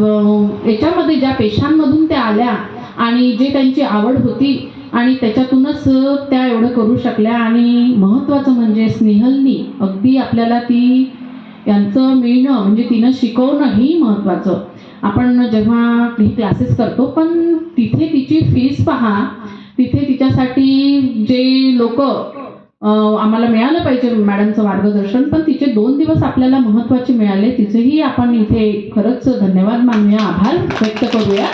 याच्यामध्ये ज्या पेशांमधून त्या आल्या आणि जे त्यांची आवड होती आणि त्याच्यातूनच त्या एवढं करू शकल्या. आणि महत्त्वाचं म्हणजे स्नेहलनी अगदी आपल्याला ती यांचं मिळणं म्हणजे तिनं शिकवणंही महत्त्वाचं. आपण जेव्हा काही क्लासेस करतो पण तिथे तिची फीस पहा, तिथे तिच्यासाठी जे लोक आम्हाला मिळालं पाहिजे मॅडमचं मार्गदर्शन, पण तिचे 2 दिवस आपल्याला महत्त्वाचे मिळाले. तिचेही आपण इथे खरंच धन्यवाद मानूया, आभार व्यक्त करूया.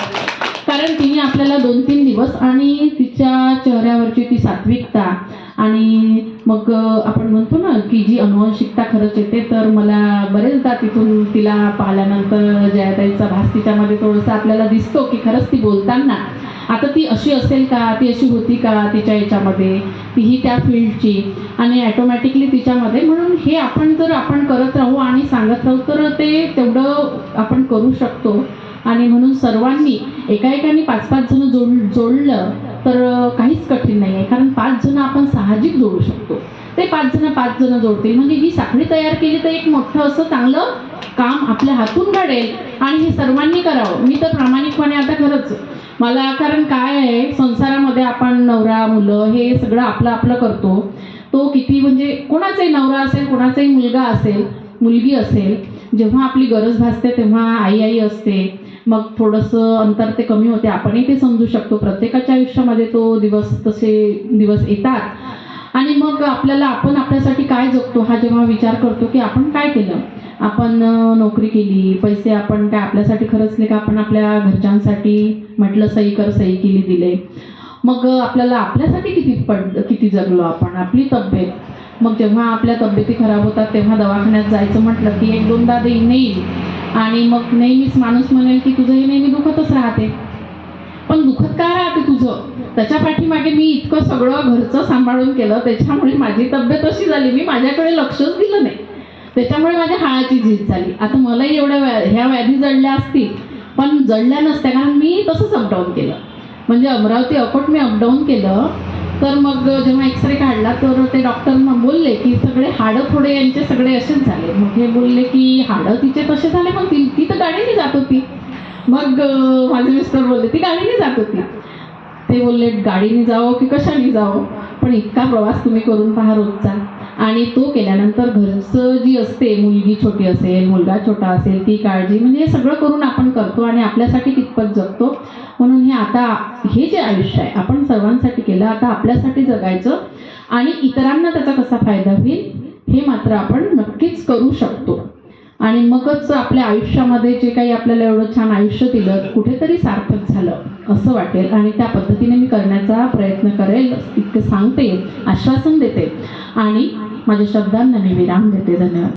कारण तिने आपल्याला 2-3 दिवस आणि तिच्या चेहऱ्यावरची ती सात्विकता आणि मग आपण म्हणतो ना की जी अनुवंशिकता खरंच येते. तर मला बरेचदा तिथून तिला पाहिल्यानंतर जयाताईचा भास तिच्यामध्ये थोडंसं आपल्याला दिसतो की खरंच ती बोलताना आता ती अशी असेल का, ती अशी होती का तिच्या याच्यामध्ये, तीही त्या फील्डची आणि ॲटोमॅटिकली तिच्यामध्ये. म्हणून हे आपण जर आपण करत राहू आणि सांगत राहू तर ते तेवढं आपण करू शकतो. आणि म्हणून सर्वांनी एकाएकाने 5-5 जण जोडलं तर काहीच कठीण नाही आहे. कारण 5 जण आपण साहजिक जोडू शकतो. ते 5 जण जोडतील म्हणजे ही साखळी तयार केली तर एक मोठं असं चांगलं काम आपल्या हातून घडेल. आणि हे सर्वांनी करावं. मी तर प्रामाणिकपणे आता खरंच मला, कारण काय आहे संसारामध्ये आपण नवरा मुलं हे सगळं आपलं आपलं करतो. तो किती म्हणजे कोणाचाही नवरा असेल, कोणाचाही मुलगा असेल, मुलगी असेल, जेव्हा आपली गरज भासते तेव्हा आई असते. मग थोडंसं अंतर ते कमी होते, आपणही ते समजू शकतो. प्रत्येकाच्या आयुष्यामध्ये तो तसे दिवस येतात. आणि मग आपल्याला आपण आपल्यासाठी काय जगतो हा जेव्हा विचार करतो की आपण काय केलं, आपण नोकरी केली, पैसे आपण काय आपल्यासाठी खर्चले का, आपण आपल्या घरच्यांसाठी म्हटलं सही कर सही केली दिले. मग आपल्याला आपल्यासाठी किती जगलो आपण, आपली तब्येत. मग जेव्हा आपल्या तब्येती खराब होतात तेव्हा दवाखान्यात जायचं म्हटलं की 1-2दा येईल आणि मग नेहमीच माणूस म्हणेल की तुझं हे नेहमी दुखतच राहते. पण दुखत काय राहते तुझं, त्याच्या पाठीमागे मी इतकं सगळं घरचं सांभाळून केलं, त्याच्यामुळे माझी तब्येत अशी झाली, मी माझ्याकडे लक्षच दिलं नाही, त्याच्यामुळे माझ्या हाडाची झीज झाली. आता मलाही ह्या व्याधी जडल्या असतील पण जडल्या नसत्या, कारण मी तसंच अपडाऊन केलं. म्हणजे अमरावती अकोट मी अपडाऊन केलं. तर मग जेव्हा एक्सरे काढला तर ते डॉक्टर मग बोलले की सगळे हाडं थोडे यांचे सगळे असेच झाले. मग हे बोलले की हाडं तिचे तसे झाले, मग ती तर गाडीने जात होती. मग माझे मिस्टर बोलले ती गाडीने जात होती. ते बोलले गाडीने जावं की कशाने जावं, पण इतका प्रवास तुम्ही करून पहा रोजचा. आणि तो केल्यानंतर घरचं जी असते, मुलगी छोटी असेल, मुलगा छोटा असेल, ती काळजी म्हणजे हे सगळं करून आपण करतो आणि आपल्यासाठी कितपत जगतो. म्हणून हे जे आयुष्य आहे आपण सर्वांसाठी केलं, आता आपल्यासाठी जगायचं आणि इतरांना त्याचा कसा फायदा होईल हे मात्र आपण नक्कीच करू शकतो. आणि मगच आपल्या आयुष्यामध्ये जे काही आपल्याला एवढं छान आयुष्य दिलं कुठेतरी सार्थक झालं असं वाटेल. आणि त्या पद्धतीने मी करण्याचा प्रयत्न करेल इतकं सांगते, आश्वासन देते आणि माझ्या शब्दांना मी विराम देते. धन्यवाद.